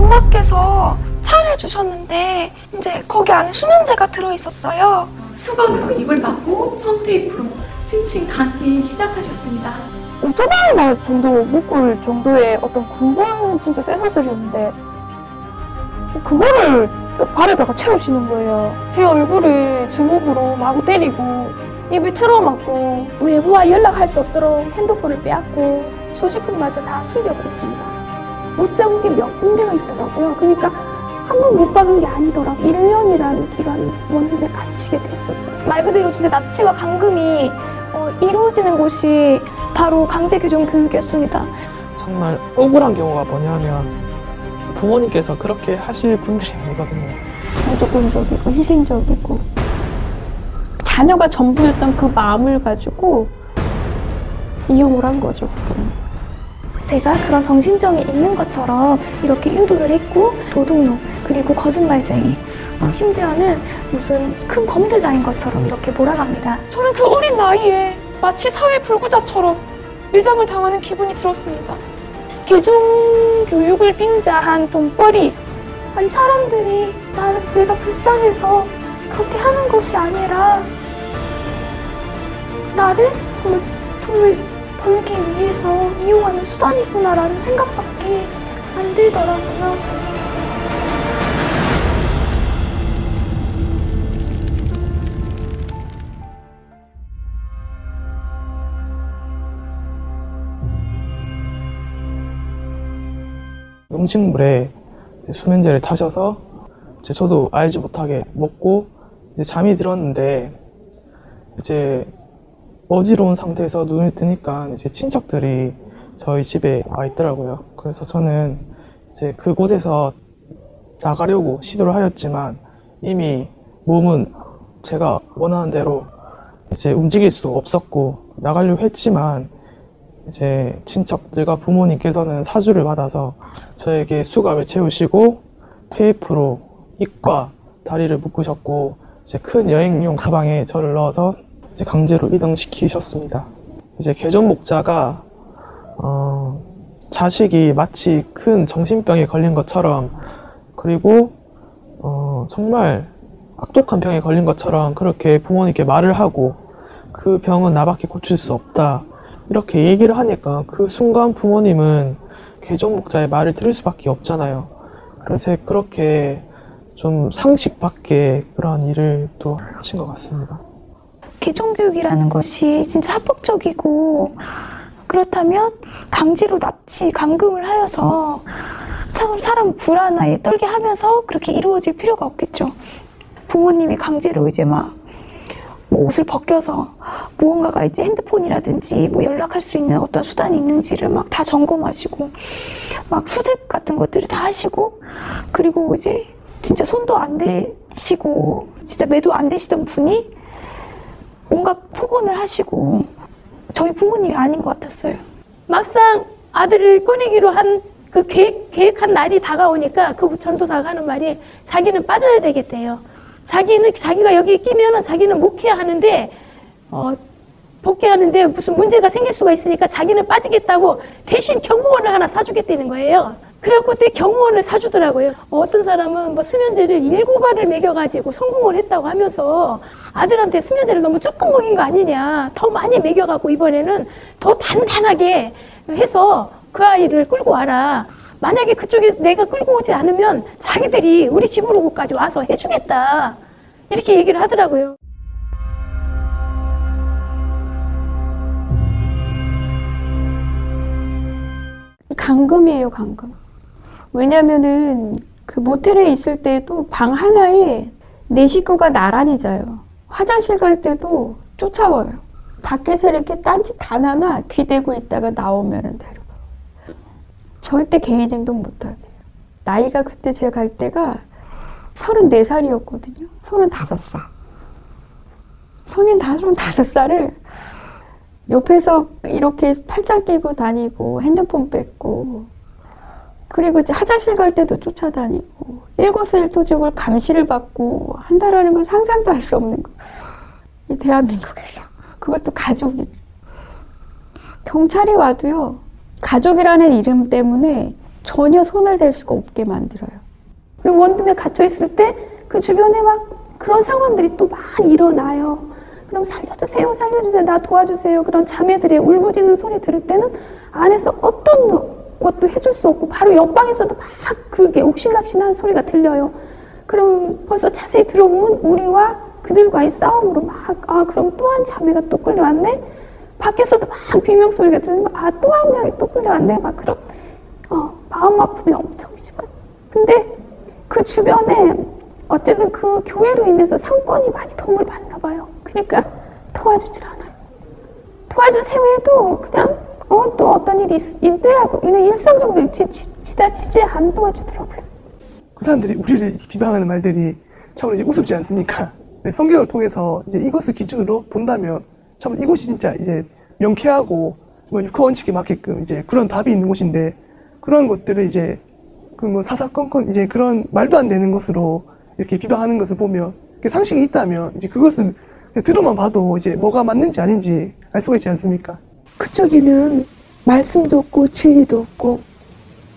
엄마께서 차를 주셨는데 이제 거기 안에 수면제가 들어있었어요. 수건으로 입을 막고 청테이프로 층층 감기 시작하셨습니다. 오토바이 날 정도 묶을 정도의 어떤 굵은 진짜 쇠사슬이었는데 그거를 발에다가 채우시는 거예요. 제 얼굴을 주먹으로 마구 때리고 입을 틀어막고 외부와 연락할 수 없도록 핸드폰을 빼앗고 소지품마저 다 숨겨버렸습니다. 못 잡은 게 몇 군데가 있더라고요. 그러니까 한 번 못 박은 게 아니더라고요. 1년이라는 기간을 원룸에 갇히게 됐었어요. 말 그대로 진짜 납치와 감금이 이루어지는 곳이 바로 강제교정 교육이었습니다. 정말 억울한 경우가 뭐냐면 부모님께서 그렇게 하실 분들이 아니거든요. 무조건적이고 희생적이고 자녀가 전부였던 그 마음을 가지고 이용을 한 거죠. 제가 그런 정신병이 있는 것처럼 이렇게 유도를 했고 도둑놈 그리고 거짓말쟁이 심지어는 무슨 큰 범죄자인 것처럼 이렇게 몰아갑니다. 저는 그 어린 나이에 마치 사회 불구자처럼 밀장을 당하는 기분이 들었습니다. 개정교육을 빙자한 돈벌이. 아니 사람들이 내가 불쌍해서 그렇게 하는 것이 아니라 나를 정말 돈을 벌기 위해서 이용하는 수단이구나라는 생각밖에 안 들더라고요. 음식물에 수면제를 타셔서 저도 알지 못하게 먹고 잠이 들었는데 이제 어지러운 상태에서 눈을 뜨니까 이제 친척들이 저희 집에 와 있더라고요. 그래서 저는 이제 그곳에서 나가려고 시도를 하였지만 이미 몸은 제가 원하는 대로 이제 움직일 수 없었고 나가려고 했지만 이제 친척들과 부모님께서는 사주를 받아서 저에게 수갑을 채우시고 테이프로 입과 다리를 묶으셨고 이제 큰 여행용 가방에 저를 넣어서 이제 강제로 이동시키셨습니다. 이제 개존 목자가 자식이 마치 큰 정신병에 걸린 것처럼 그리고 정말 악독한 병에 걸린 것처럼 그렇게 부모님께 말을 하고 그 병은 나밖에 고칠 수 없다 이렇게 얘기를 하니까 그 순간 부모님은 개존 목자의 말을 들을 수밖에 없잖아요. 그래서 그렇게 좀 상식 밖의 그런 일을 또 하신 것 같습니다. 개정교육이라는 것이 진짜 합법적이고 그렇다면 강제로 납치, 감금을 하여서 사람 불안하게 떨게 하면서 그렇게 이루어질 필요가 없겠죠. 부모님이 강제로 이제 뭐 옷을 벗겨서 무언가가 이제 핸드폰이라든지 뭐 연락할 수 있는 어떤 수단이 있는지를 막 다 점검하시고 막 수색 같은 것들을 다 하시고 그리고 이제 진짜 손도 안 대시고 진짜 매도 안 되시던 분이 온갖 폭언을 하시고 저희 부모님이 아닌 것 같았어요. 막상 아들을 꺼내기로 한 그 계획한 날이 다가오니까 그 전도사가 하는 말이 자기는 빠져야 되겠대요. 자기가 여기 끼면은 자기는 목회야 하는데 복귀하는데 무슨 문제가 생길 수가 있으니까 자기는 빠지겠다고 대신 경무원을 하나 사주겠다는 거예요. 그래갖고 그때 경무원을 사주더라고요. 어떤 사람은 뭐 수면제를 7알을 먹여가지고 성공을 했다고 하면서 아들한테 수면제를 너무 조금 먹인 거 아니냐. 더 많이 먹여갖고 이번에는 더 단단하게 해서 그 아이를 끌고 와라. 만약에 그쪽에 내가 끌고 오지 않으면 자기들이 우리 집으로까지 와서 해주겠다. 이렇게 얘기를 하더라고요. 감금이에요, 감금. 왜냐면은 그 모텔에 있을 때도 방 하나에 4식구가 나란히 자요. 화장실 갈 때도 쫓아와요. 밖에서 이렇게 딴짓 안 하나 귀대고 있다가 나오면은 데려가요. 절대 개인 행동 못하게. 나이가 그때 제가 갈 때가 34살이었거든요. 35살. 성인 35살을 옆에서 이렇게 팔짱 끼고 다니고 핸드폰 뺏고 그리고 이제 화장실 갈 때도 쫓아다니고 일거수일투족을 감시를 받고 한다라는 건 상상도 할 수 없는 거. 이 대한민국에서. 그것도 가족이. 경찰이 와도요. 가족이라는 이름 때문에 전혀 손을 댈 수가 없게 만들어요. 그리고 원룸에 갇혀 있을 때 그 주변에 막 그런 상황들이 또 많이 일어나요. 그럼 살려주세요, 살려주세요, 나 도와주세요. 그런 자매들의 울부짖는 소리 들을 때는 안에서 어떤 것도 해줄 수 없고 바로 옆방에서도 막 그게 옥신각신한 소리가 들려요. 그럼 벌써 자세히 들어보면 우리와 그들과의 싸움으로 막 그럼 또 한 자매가 또 끌려왔네? 밖에서도 막 비명소리가 들리면 또 한 명이 또 끌려왔네? 막 그런 마음 아픔이 엄청 심하죠. 근데 그 주변에 어쨌든 그 교회로 인해서 상권이 많이 도움을 받나 봐요. 그러니까 도와주질 않아요. 도와주세요 해도 그냥 또 어떤 일이 있대하고 그냥 일상적으로 지나치지 안 도와주더라고요. 그 사람들이 우리를 비방하는 말들이 참으로 이제 우습지 않습니까? 성경을 통해서 이제 이것을 기준으로 본다면 참 이곳이 진짜 이제 명쾌하고 정말 그 원칙에 맞게끔 이제 그런 답이 있는 곳인데 그런 것들을 이제 그 뭐 사사건건 이제 그런 말도 안 되는 것으로 이렇게 비방하는 것을 보면 상식이 있다면 이제 그것을 들어만 봐도 이제 뭐가 맞는지 아닌지 알 수가 있지 않습니까? 그쪽에는 말씀도 없고 진리도 없고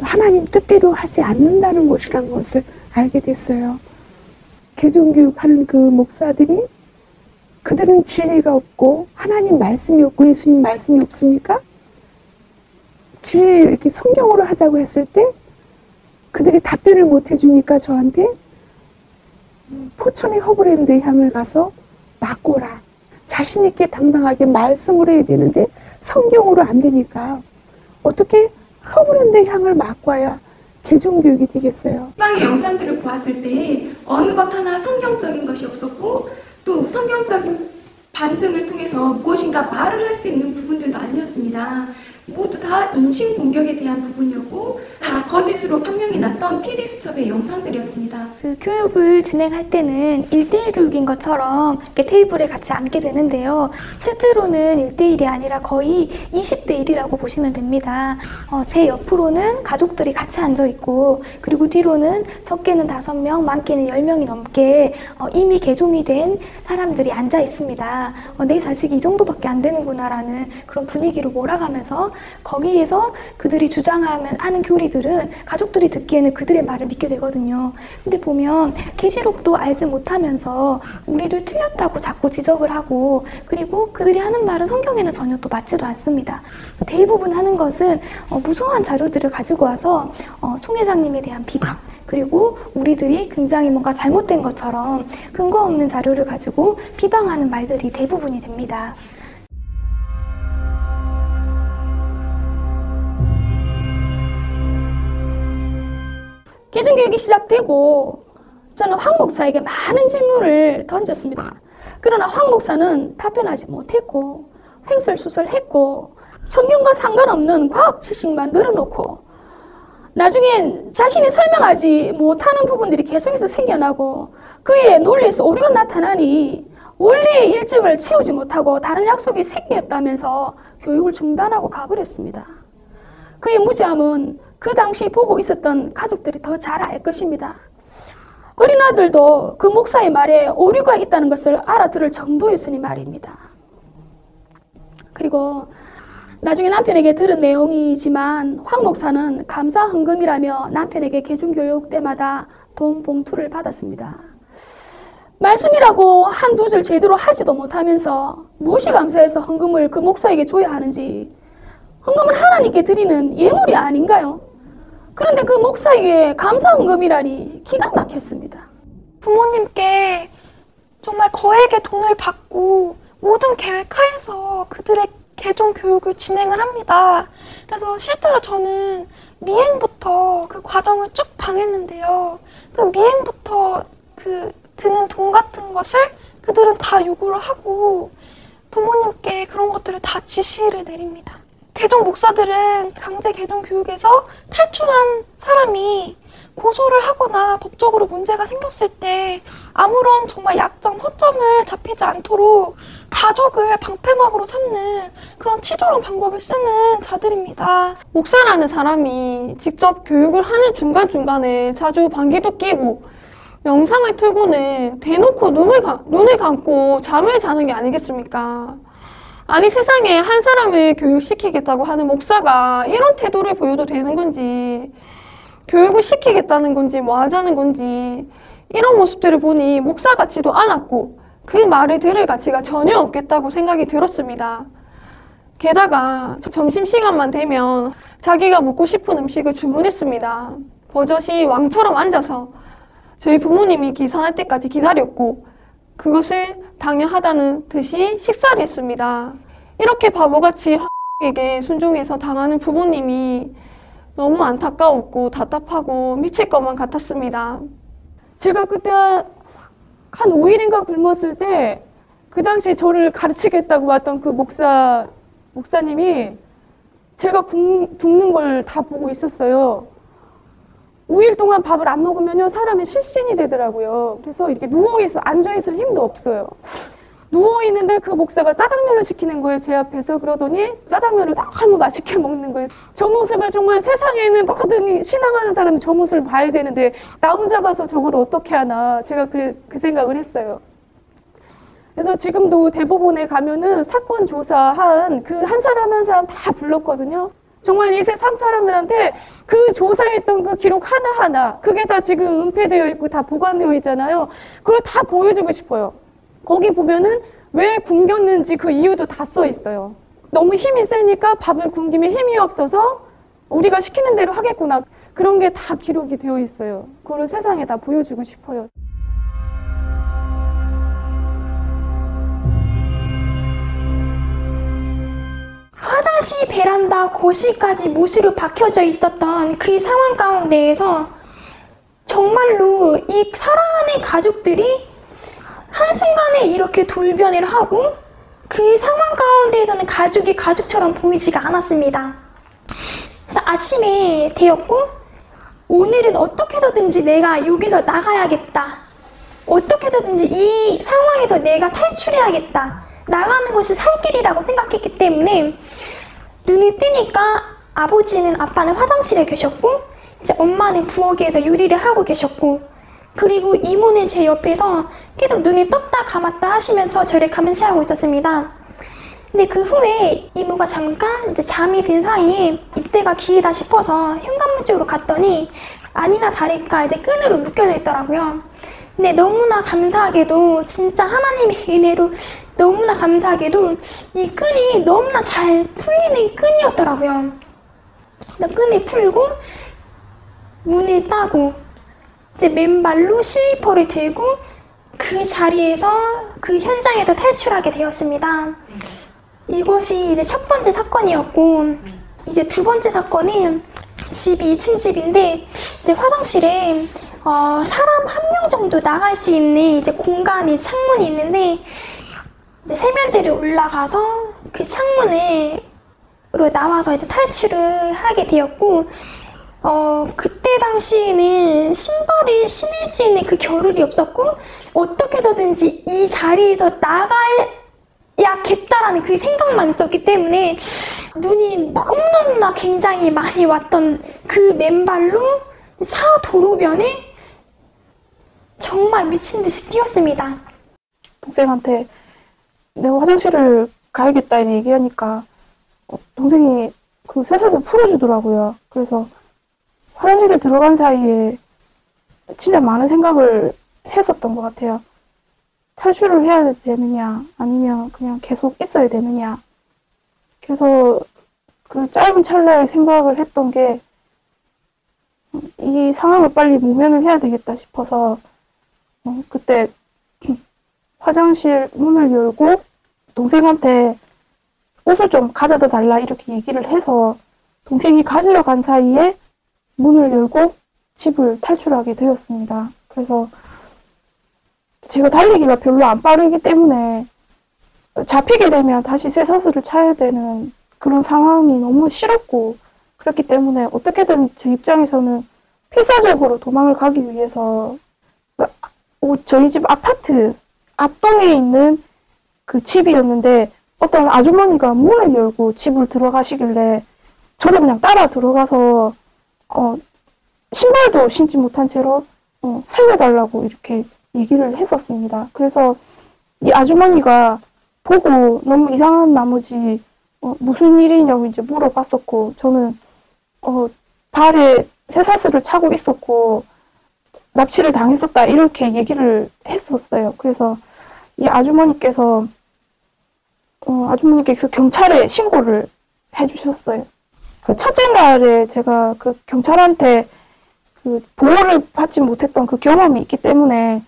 하나님 뜻대로 하지 않는다는 것이란 것을 알게 됐어요. 개종교육하는 그 목사들이 그들은 진리가 없고 하나님 말씀이 없고 예수님 말씀이 없으니까 진리를 이렇게 성경으로 하자고 했을 때 그들이 답변을 못 해주니까 저한테 포천의 허브랜드의 향을 가서 맡고라. 자신 있게 당당하게 말씀으로 해야 되는데 성경으로 안 되니까 어떻게 허브랜드의 향을 맡고야 개종교육이 되겠어요. 빵의 영상들을 보았을 때 어느 것 하나 성경적인 것이 없었고 또 성경적인 반증을 통해서 무엇인가 말을 할 수 있는 부분들도 아니었습니다. 모두 다 인신공격에 대한 부분이었고 다 거짓으로 판명이 났던 PD수첩의 영상들이었습니다. 그 교육을 진행할 때는 1대1 교육인 것처럼 이렇게 테이블에 같이 앉게 되는데요. 실제로는 1대1이 아니라 거의 20대 1이라고 보시면 됩니다. 제 옆으로는 가족들이 같이 앉아 있고 그리고 뒤로는 적게는 5명, 많게는 10명이 넘게 이미 개종이 된 사람들이 앉아 있습니다. 내 자식이 이 정도밖에 안 되는구나라는 그런 분위기로 몰아가면서 거기에서 그들이 주장하는 교리들은 가족들이 듣기에는 그들의 말을 믿게 되거든요. 근데 보면 계시록도 알지 못하면서 우리를 틀렸다고 자꾸 지적을 하고 그리고 그들이 하는 말은 성경에는 전혀 또 맞지도 않습니다. 대부분 하는 것은 무수한 자료들을 가지고 와서 총회장님에 대한 비방 그리고 우리들이 굉장히 뭔가 잘못된 것처럼 근거 없는 자료를 가지고 비방하는 말들이 대부분이 됩니다. 개종교육이 시작되고 저는 황 목사에게 많은 질문을 던졌습니다. 그러나 황 목사는 답변하지 못했고 횡설수설했고 성경과 상관없는 과학 지식만 늘어놓고 나중엔 자신이 설명하지 못하는 부분들이 계속해서 생겨나고 그의 논리에서 오류가 나타나니 원리의 일정을 채우지 못하고 다른 약속이 생겼다면서 교육을 중단하고 가버렸습니다. 그의 무지함은 그 당시 보고 있었던 가족들이 더 잘 알 것입니다. 어린 아들도 그 목사의 말에 오류가 있다는 것을 알아들을 정도였으니 말입니다. 그리고 나중에 남편에게 들은 내용이지만 황 목사는 감사 헌금이라며 남편에게 개종교육 때마다 돈 봉투를 받았습니다. 말씀이라고 한두 줄 제대로 하지도 못하면서 무엇이 감사해서 헌금을 그 목사에게 줘야 하는지 헌금은 하나님께 드리는 예물이 아닌가요? 그런데 그 목사에게 감사 헌금이라니 기가 막혔습니다. 부모님께 정말 거액의 돈을 받고 모든 계획하에서 그들의 개종 교육을 진행을 합니다. 그래서 실제로 저는 미행부터 그 과정을 쭉 당했는데요. 그 미행부터 그 드는 돈 같은 것을 그들은 다 요구를 하고 부모님께 그런 것들을 다 지시를 내립니다. 개종 목사들은 강제 개종 교육에서 탈출한 사람이 고소를 하거나 법적으로 문제가 생겼을 때 아무런 정말 약점, 허점을 잡히지 않도록 가족을 방패막으로 삼는 그런 치졸한 방법을 쓰는 자들입니다. 목사라는 사람이 직접 교육을 하는 중간중간에 자주 방귀도 끼고 영상을 틀고는 대놓고 눈을 감고 잠을 자는 게 아니겠습니까? 아니 세상에 한 사람을 교육시키겠다고 하는 목사가 이런 태도를 보여도 되는 건지 교육을 시키겠다는 건지 뭐 하자는 건지 이런 모습들을 보니 목사 같지도 않았고 그 말을 들을 가치가 전혀 없겠다고 생각이 들었습니다. 게다가 점심시간만 되면 자기가 먹고 싶은 음식을 주문했습니다. 버젓이 왕처럼 앉아서 저희 부모님이 계산할 때까지 기다렸고 그것을 당연하다는 듯이 식사를 했습니다. 이렇게 바보같이 에게 순종해서 당하는 부모님이 너무 안타까웠고 답답하고 미칠 것만 같았습니다. 제가 그때 한 5일인가 굶었을 때 그 당시에 저를 가르치겠다고 왔던 그 목사님이 제가 굶는 걸 다 보고 있었어요. 5일 동안 밥을 안 먹으면요 사람이 실신이 되더라고요. 그래서 이렇게 누워있어 앉아있을 힘도 없어요. 누워있는데 그 목사가 짜장면을 시키는 거예요, 제 앞에서. 그러더니 짜장면을 너무 맛있게 먹는 거예요. 저 모습을 정말 세상에 있는 모든 신앙하는 사람이 저 모습을 봐야 되는데 나 혼자 봐서 저걸 어떻게 하나, 제가 그 생각을 했어요. 그래서 지금도 대법원에 가면은 사건 조사한 그 한 사람 한 사람 다 불렀거든요. 정말 이 세상 사람들한테 그 조사했던 그 기록 하나하나, 그게 다 지금 은폐되어 있고 다 보관되어 있잖아요. 그걸 다 보여주고 싶어요. 거기 보면은 왜 굶겼는지 그 이유도 다 써 있어요. 너무 힘이 세니까 밥을 굶기면 힘이 없어서 우리가 시키는 대로 하겠구나. 그런 게 다 기록이 되어 있어요. 그걸 세상에 다 보여주고 싶어요. 화장실, 베란다, 거실까지 못으로 박혀져 있었던 그 상황 가운데에서 정말로 이 사랑하는 가족들이 한순간에 이렇게 돌변을 하고 그 상황 가운데에서는 가족이 가족처럼 보이지가 않았습니다. 그래서 아침에 되었고 오늘은 어떻게 해서든지 내가 여기서 나가야겠다. 어떻게 해서든지 이 상황에서 내가 탈출해야겠다. 나가는 것이 살 길이라고 생각했기 때문에 눈을 뜨니까 아빠는 화장실에 계셨고 이제 엄마는 부엌에서 요리를 하고 계셨고 그리고 이모는 제 옆에서 계속 눈을 떴다 감았다 하시면서 저를 감시하고 있었습니다. 근데 그 후에 이모가 잠깐 이제 잠이 든 사이에 이때가 기회다 싶어서 현관문 쪽으로 갔더니 아니나 다를까 이제 끈으로 묶여져 있더라고요. 근데 너무나 감사하게도 진짜 하나님의 은혜로 너무나 감사하게도 이 끈이 너무나 잘 풀리는 끈이었더라고요. 끈을 풀고 문을 따고 이제 맨발로 슬리퍼를 들고 그 자리에서 그 현장에서 탈출하게 되었습니다. 이것이 이제 첫 번째 사건이었고 이제 두 번째 사건은 집이 2층 집인데 이제 화장실에 사람 한 명 정도 나갈 수 있는 이제 공간이 창문이 있는데 이제 세면대를 올라가서 그 창문으로 나와서 이제 탈출을 하게 되었고 그때 당시에는 신발을 신을 수 있는 그 겨를이 없었고 어떻게든지 이 자리에서 나가야겠다라는 그 생각만 있었기 때문에 눈이 너무너무나 굉장히 많이 왔던 그 맨발로 차 도로변에 정말 미친 듯이 뛰었습니다. 동생한테 내가 화장실을 가야겠다 이렇게 얘기하니까 동생이 그 쇠사슬 풀어주더라고요. 그래서 화장실에 들어간 사이에 진짜 많은 생각을 했었던 것 같아요. 탈출을 해야 되느냐 아니면 그냥 계속 있어야 되느냐. 그래서 그 짧은 찰나에 생각을 했던 게 이 상황을 빨리 모면을 해야 되겠다 싶어서 그때 화장실 문을 열고 동생한테 옷을 좀 가져다 달라 이렇게 얘기를 해서 동생이 가지러 간 사이에 문을 열고 집을 탈출하게 되었습니다. 그래서 제가 달리기가 별로 안 빠르기 때문에 잡히게 되면 다시 쇠사슬을 차야 되는 그런 상황이 너무 싫었고 그렇기 때문에 어떻게든 제 입장에서는 필사적으로 도망을 가기 위해서 저희 집 아파트 앞동에 있는 그 집이었는데 어떤 아주머니가 문을 열고 집을 들어가시길래 저도 그냥 따라 들어가서 신발도 신지 못한 채로 살려달라고 이렇게 얘기를 했었습니다. 그래서 이 아주머니가 보고 너무 이상한 나머지 무슨 일이냐고 이제 물어봤었고 저는 발에 쇠사슬을 차고 있었고 납치를 당했었다 이렇게 얘기를 했었어요. 그래서 이 아주머니께서 경찰에 신고를 해주셨어요. 그 첫째 날에 제가 그 경찰한테 그 보호를 받지 못했던 그 경험이 있기 때문에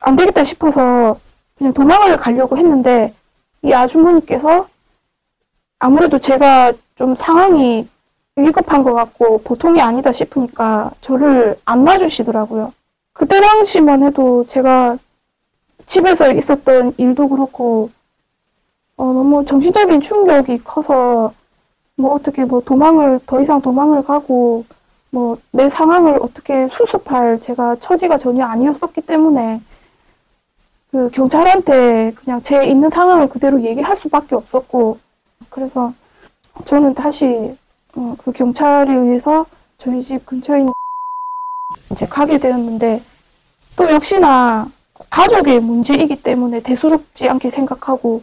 안 되겠다 싶어서 그냥 도망을 가려고 했는데 이 아주머니께서 아무래도 제가 좀 상황이 위급한 것 같고 보통이 아니다 싶으니까 저를 안 놔주시더라고요. 그때 당시만 해도 제가 집에서 있었던 일도 그렇고 너무 정신적인 충격이 커서 뭐 어떻게 뭐 더 이상 도망을 가고 뭐 내 상황을 어떻게 수습할 제가 처지가 전혀 아니었었기 때문에 그 경찰한테 그냥 제 있는 상황을 그대로 얘기할 수밖에 없었고 그래서 저는 다시 그 경찰에 의해서 저희 집 근처에 있는 이제 가게 되었는데 또 역시나 가족의 문제이기 때문에 대수롭지 않게 생각하고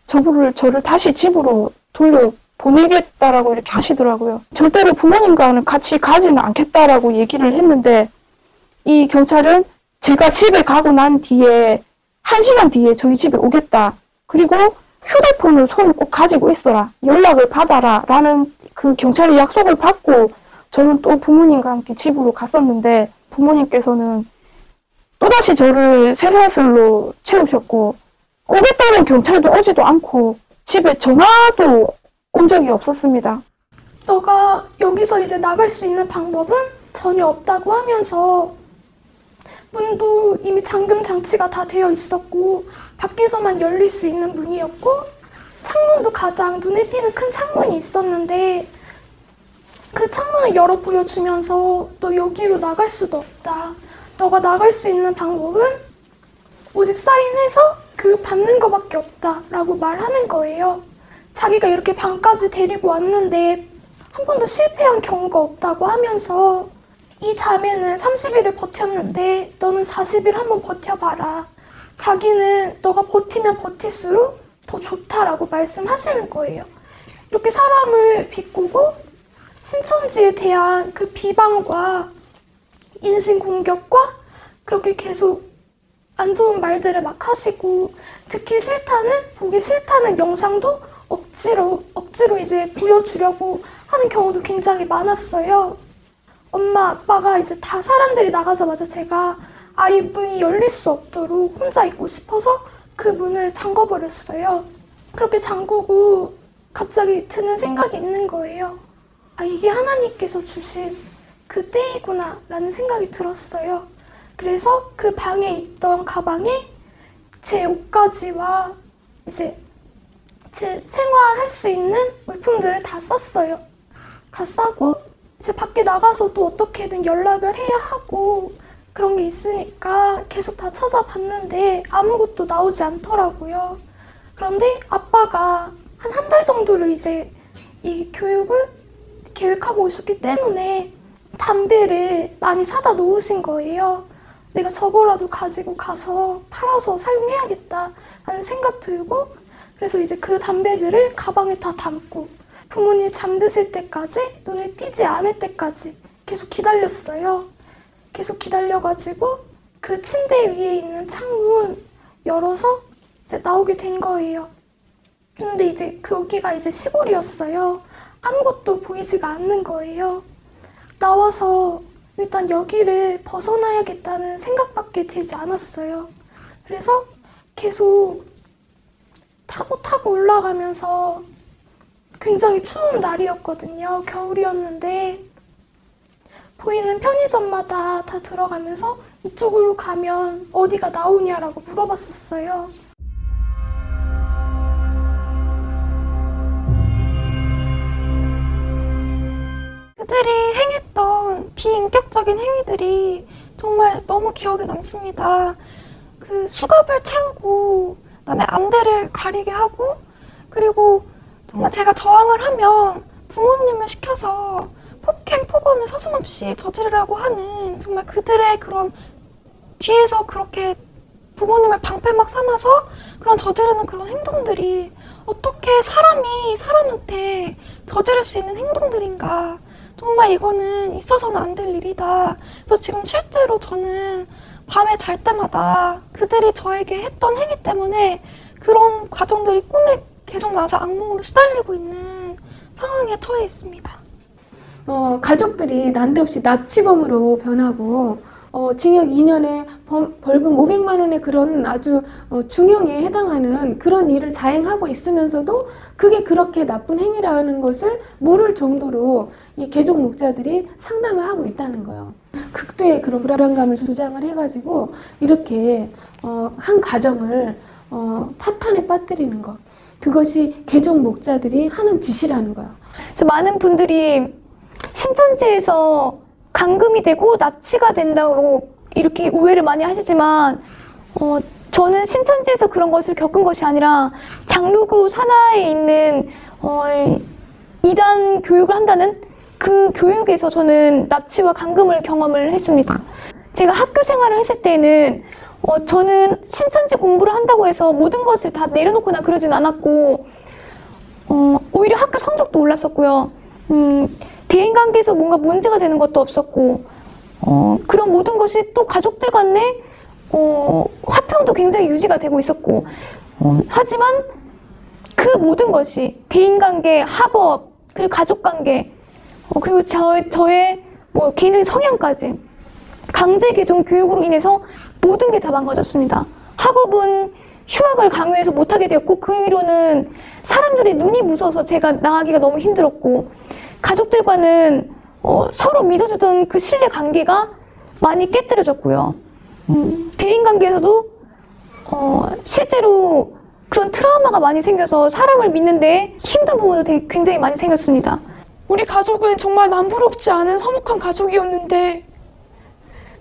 저를 다시 집으로 돌려 보내겠다라고 이렇게 하시더라고요. 절대로 부모님과는 같이 가지는 않겠다라고 얘기를 했는데 이 경찰은 제가 집에 가고 난 뒤에 1시간 뒤에 저희 집에 오겠다. 그리고 휴대폰을 손에 꼭 가지고 있어라. 연락을 받아라. 라는 그 경찰의 약속을 받고 저는 또 부모님과 함께 집으로 갔었는데 부모님께서는 또다시 저를 쇠사슬로 채우셨고 오겠다는 경찰도 오지도 않고 집에 전화도 온 적이 없었습니다. 너가 여기서 이제 나갈 수 있는 방법은 전혀 없다고 하면서 문도 이미 잠금 장치가 다 되어 있었고 밖에서만 열릴 수 있는 문이었고 창문도 가장 눈에 띄는 큰 창문이 있었는데 그 창문을 열어 보여주면서 너 여기로 나갈 수도 없다. 너가 나갈 수 있는 방법은 오직 사인해서 교육받는 것밖에 없다 라고 말하는 거예요. 자기가 이렇게 방까지 데리고 왔는데 한 번도 실패한 경우가 없다고 하면서 이 자매는 30일을 버텼는데 너는 40일 한번 버텨봐라. 자기는 너가 버티면 버틸수록 더 좋다라고 말씀하시는 거예요. 이렇게 사람을 비꼬고 신천지에 대한 그 비방과 인신공격과 그렇게 계속 안 좋은 말들을 막 하시고 듣기 싫다는 보기 싫다는 영상도 억지로 이제 보여주려고 하는 경우도 굉장히 많았어요. 엄마 아빠가 이제 다 사람들이 나가자마자 제가 아예 문이 열릴 수 없도록 혼자 있고 싶어서 그 문을 잠궈버렸어요. 그렇게 잠그고 갑자기 드는 생각이 있는 거예요. 아, 이게 하나님께서 주신 그 때이구나 라는 생각이 들었어요. 그래서 그 방에 있던 가방에 제 옷가지와 이제 제 생활할 수 있는 물품들을 다 쌌어요. 다 싸고 이제 밖에 나가서도 어떻게든 연락을 해야 하고 그런 게 있으니까 계속 다 찾아봤는데 아무것도 나오지 않더라고요. 그런데 아빠가 한 달 정도를 이제 이 교육을 계획하고 오셨기 때문에 담배를 많이 사다 놓으신 거예요. 내가 저거라도 가지고 가서 팔아서 사용해야겠다 하는 생각 들고 그래서 이제 그 담배들을 가방에 다 담고 부모님 잠드실 때까지 눈에 띄지 않을 때까지 계속 기다렸어요. 계속 기다려가지고 그 침대 위에 있는 창문 열어서 이제 나오게 된 거예요. 근데 이제 거기가 이제 시골이었어요. 아무것도 보이지가 않는 거예요. 나와서 일단 여기를 벗어나야겠다는 생각밖에 들지 않았어요. 그래서 계속 타고 올라가면서 굉장히 추운 날이었거든요. 겨울이었는데 보이는 편의점마다 다 들어가면서 이쪽으로 가면 어디가 나오냐라고 물어봤었어요. 그들이 행했던 비인격적인 행위들이 정말 너무 기억에 남습니다. 그 수갑을 채우고 그다음에 안대를 가리게 하고 그리고 정말 제가 저항을 하면 부모님을 시켜서 폭행, 폭언을 서슴없이 저지르라고 하는 정말 그들의 그런 뒤에서 그렇게 부모님을 방패막 삼아서 그런 저지르는 그런 행동들이 어떻게 사람이 사람한테 저지를 수 있는 행동들인가 정말 이거는 있어서는 안 될 일이다. 그래서 지금 실제로 저는 밤에 잘 때마다 그들이 저에게 했던 행위 때문에 그런 과정들이 꿈에 계속 나서 악몽으로 시달리고 있는 상황에 처해 있습니다. 가족들이 난데없이 납치범으로 변하고 징역 2년에 벌금 500만 원의 그런 아주 중형에 해당하는 그런 일을 자행하고 있으면서도 그게 그렇게 나쁜 행위라는 것을 모를 정도로 이 개종 목자들이 상담을 하고 있다는 거예요. 극도의 그런 불안감을 조장을 해가지고 이렇게 한 가정을 파탄에 빠뜨리는 것, 그것이 개종 목자들이 하는 짓이라는 거예요. 그래서 많은 분들이 신천지에서 감금이 되고 납치가 된다고 이렇게 오해를 많이 하시지만 저는 신천지에서 그런 것을 겪은 것이 아니라 장로교 산하에 있는 이단 교육을 한다는 그 교육에서 저는 납치와 감금을 경험을 했습니다. 제가 학교 생활을 했을 때는 저는 신천지 공부를 한다고 해서 모든 것을 다 내려놓거나 그러진 않았고 오히려 학교 성적도 올랐었고요. 대인관계에서 뭔가 문제가 되는 것도 없었고 그런 모든 것이 또 가족들 간에 화평도 굉장히 유지가 되고 있었고 하지만 그 모든 것이 대인관계, 학업, 그리고 가족관계 그리고 저의 개인적인 성향까지 강제 개종 교육으로 인해서 모든 게 다 망가졌습니다. 학업은 휴학을 강요해서 못하게 되었고 그 위로는 사람들의 눈이 무서워서 제가 나가기가 너무 힘들었고 가족들과는 서로 믿어주던 그 신뢰 관계가 많이 깨뜨려졌고요. 대인관계에서도 실제로 그런 트라우마가 많이 생겨서 사람을 믿는데 힘든 부분도 굉장히 많이 생겼습니다. 우리 가족은 정말 남부럽지 않은 화목한 가족이었는데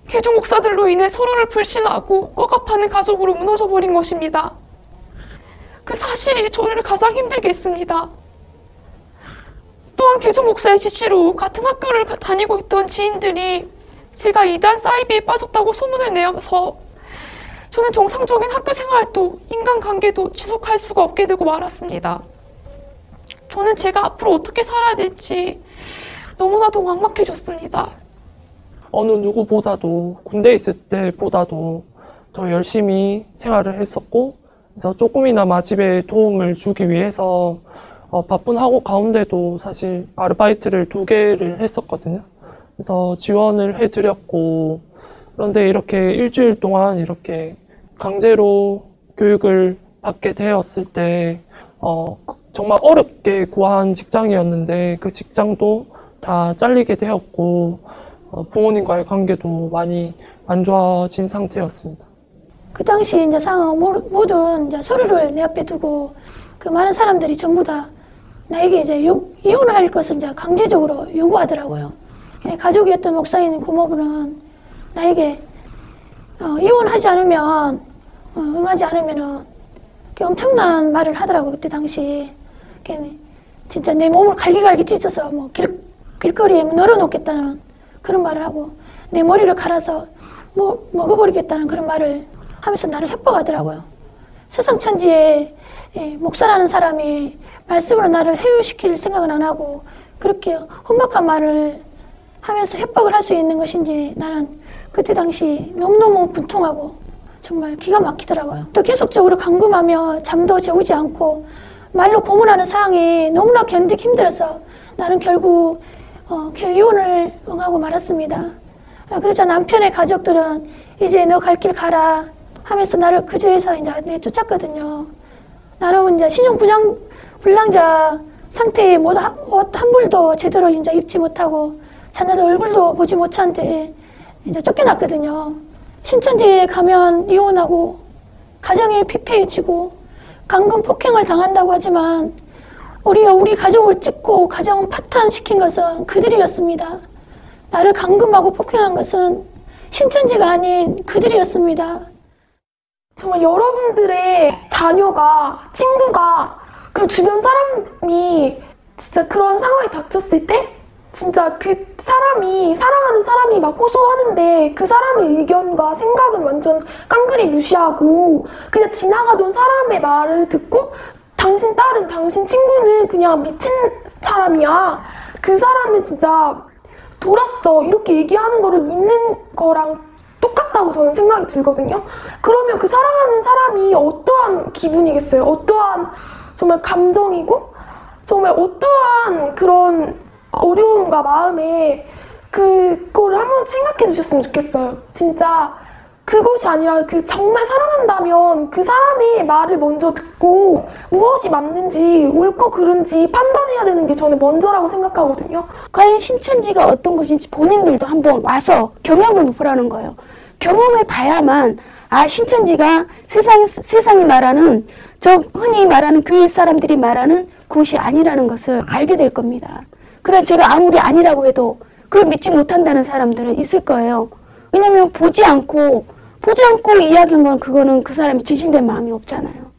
개종 목사들로 인해 서로를 불신하고 억압하는 가족으로 무너져 버린 것입니다. 그 사실이 저를 가장 힘들게 했습니다. 또한 개종 목사의 지시로 같은 학교를 다니고 있던 지인들이 제가 이단 사이비에 빠졌다고 소문을 내어서 저는 정상적인 학교 생활도 인간관계도 지속할 수가 없게 되고 말았습니다. 저는 제가 앞으로 어떻게 살아야 될지 너무나도 막막해졌습니다. 어느 누구보다도 군대에 있을 때보다도 더 열심히 생활을 했었고 그래서 조금이나마 집에 도움을 주기 위해서 바쁜 학업 가운데도 사실 아르바이트를 2개를 했었거든요. 그래서 지원을 해드렸고 그런데 이렇게 일주일 동안 이렇게 강제로 교육을 받게 되었을 때 정말 어렵게 구한 직장이었는데 그 직장도 다 잘리게 되었고 부모님과의 관계도 많이 안 좋아진 상태였습니다. 그 당시 이제 상황 모든 이제 서류를 내 앞에 두고 그 많은 사람들이 전부 다 나에게 이제 이혼할 것을 이제 강제적으로 요구하더라고요. 가족이었던 목사인 고모부는 나에게 이혼하지 않으면 응하지 않으면은 엄청난 말을 하더라고. 그때 당시 진짜 내 몸을 갈기갈기 찢어서 뭐 길거리에 널어놓겠다는 그런 말을 하고 내 머리를 갈아서 뭐 먹어버리겠다는 그런 말을 하면서 나를 협박하더라고요. 세상 천지에 목사라는 사람이 말씀으로 나를 해유시킬 생각은 안 하고 그렇게 험악한 말을 하면서 협박을 할 수 있는 것인지 나는 그때 당시 너무너무 분통하고 정말 기가 막히더라고요. 또 계속적으로 감금하며 잠도 재우지 않고 말로 고문하는 상황이 너무나 견디기 힘들어서 나는 결국 이혼을 응하고 말았습니다. 그래서 남편의 가족들은 이제 너 갈 길 가라 하면서 나를 그 집에서 이제 내쫓았거든요. 나는 이제 신용불량자 상태에 옷 한 벌도 제대로 이제 입지 못하고 자녀들 얼굴도 보지 못한 데 이제 쫓겨났거든요. 신천지에 가면 이혼하고 가정이 피폐해지고 감금 폭행을 당한다고 하지만 우리 가족을 찍고 가정 파탄시킨 것은 그들이었습니다. 나를 감금하고 폭행한 것은 신천지가 아닌 그들이었습니다. 정말 여러분들의 자녀가, 친구가, 그리고 주변 사람이 진짜 그런 상황이 닥쳤을 때 진짜 그 사람이, 사랑하는 사람이 막 호소하는데 그 사람의 의견과 생각은 완전 깡그리 무시하고 그냥 지나가던 사람의 말을 듣고 당신 딸은, 당신 친구는 그냥 미친 사람이야. 그 사람은 진짜 돌았어 이렇게 얘기하는 거를 믿는 거랑 똑같다고 저는 생각이 들거든요. 그러면 그 사랑하는 사람이 어떠한 기분이겠어요? 어떠한 정말 감정이고 정말 어떠한 그런 어려움과 마음에 그거를 한번 생각해 주셨으면 좋겠어요. 진짜 그것이 아니라 그 정말 사랑한다면 그 사람의 말을 먼저 듣고 무엇이 맞는지 옳고 그른지 판단해야 되는 게 저는 먼저라고 생각하거든요. 과연 신천지가 어떤 것인지 본인들도 한번 와서 경험을 보라는 거예요. 경험해 봐야만 신천지가 세상이 말하는 저 흔히 말하는 교회 사람들이 말하는 그것이 아니라는 것을 알게 될 겁니다. 그래 제가 아무리 아니라고 해도 그걸 믿지 못한다는 사람들은 있을 거예요. 왜냐면 보지 않고 이야기한 건 그거는 그 사람이 진실된 마음이 없잖아요.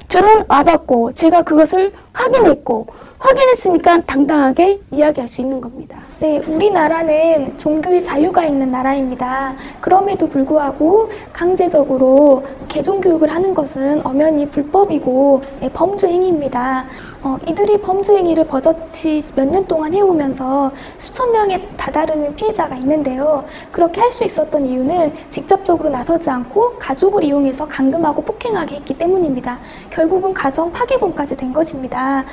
저는 와봤고 제가 그것을 확인했으니까 당당하게 이야기할 수 있는 겁니다. 네, 우리나라는 종교의 자유가 있는 나라입니다. 그럼에도 불구하고 강제적으로 개종교육을 하는 것은 엄연히 불법이고 범죄 행위입니다. 이들이 범죄 행위를 버젓이 몇 년 동안 해오면서 수천 명에 다다르는 피해자가 있는데요. 그렇게 할 수 있었던 이유는 직접적으로 나서지 않고 가족을 이용해서 감금하고 폭행하게 했기 때문입니다. 결국은 가정 파괴범까지 된 것입니다.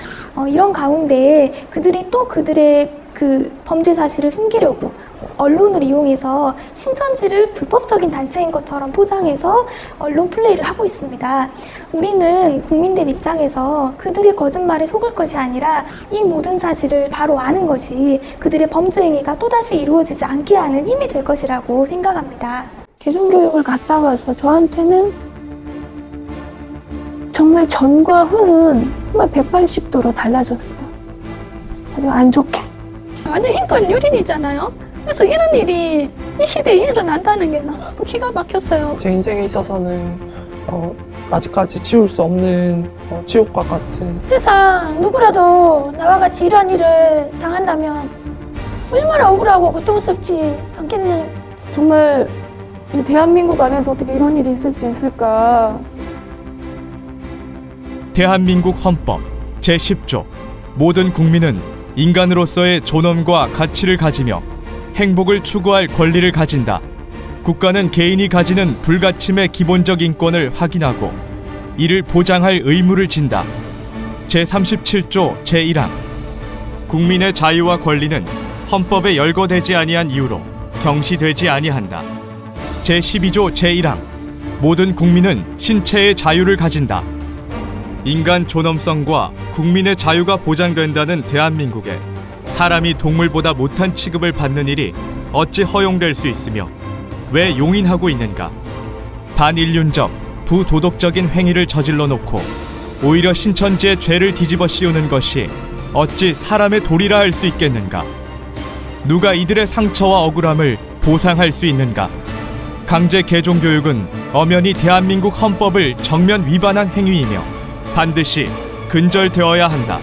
이런 가운데 그들이 또 그들의 그 범죄 사실을 숨기려고 언론을 이용해서 신천지를 불법적인 단체인 것처럼 포장해서 언론 플레이를 하고 있습니다. 우리는 국민들 입장에서 그들의 거짓말에 속을 것이 아니라 이 모든 사실을 바로 아는 것이 그들의 범죄 행위가 또다시 이루어지지 않게 하는 힘이 될 것이라고 생각합니다. 개종교육을 갔다 와서 저한테는 정말 전과 후는 정말 180도로 달라졌어요. 아주 안 좋게. 완전 인권 유린이잖아요. 그래서 이런 일이 이 시대에 일어난다는 게 너무 기가 막혔어요. 제 인생에 있어서는 아직까지 지울 수 없는 지옥과 같은 세상 누구라도 나와 같이 이러한 일을 당한다면 얼마나 억울하고 고통스럽지 않겠느냐. 정말 이 대한민국 안에서 어떻게 이런 일이 있을 수 있을까. 대한민국 헌법 제10조 모든 국민은 인간으로서의 존엄과 가치를 가지며 행복을 추구할 권리를 가진다. 국가는 개인이 가지는 불가침의 기본적 인권을 확인하고 이를 보장할 의무를 진다. 제37조 제1항 국민의 자유와 권리는 헌법에 열거되지 아니한 이유로 경시되지 아니한다. 제12조 제1항 모든 국민은 신체의 자유를 가진다. 인간 존엄성과 국민의 자유가 보장된다는 대한민국에 사람이 동물보다 못한 취급을 받는 일이 어찌 허용될 수 있으며 왜 용인하고 있는가? 반인륜적, 부도덕적인 행위를 저질러 놓고 오히려 신천지의 죄를 뒤집어 씌우는 것이 어찌 사람의 도리라 할 수 있겠는가? 누가 이들의 상처와 억울함을 보상할 수 있는가? 강제 개종교육은 엄연히 대한민국 헌법을 정면 위반한 행위이며 반드시 근절되어야 한다.